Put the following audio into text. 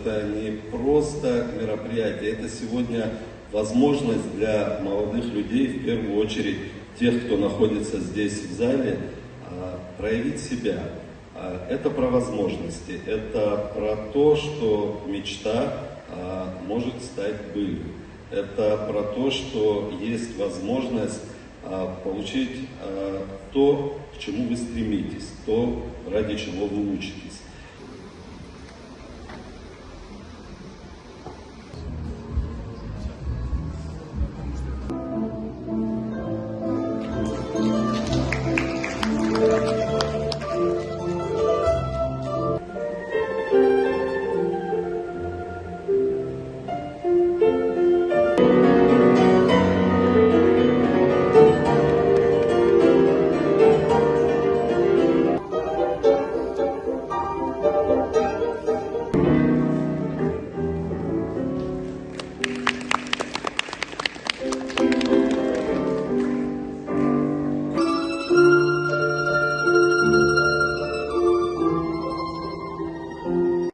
это не просто мероприятие, это сегодня возможность для молодых людей, в первую очередь тех, кто находится здесь в зале, проявить себя. Это про возможности, это про то, что мечта может стать былью. Это про то, что есть возможность получить то, к чему вы стремитесь, то, ради чего вы учитесь.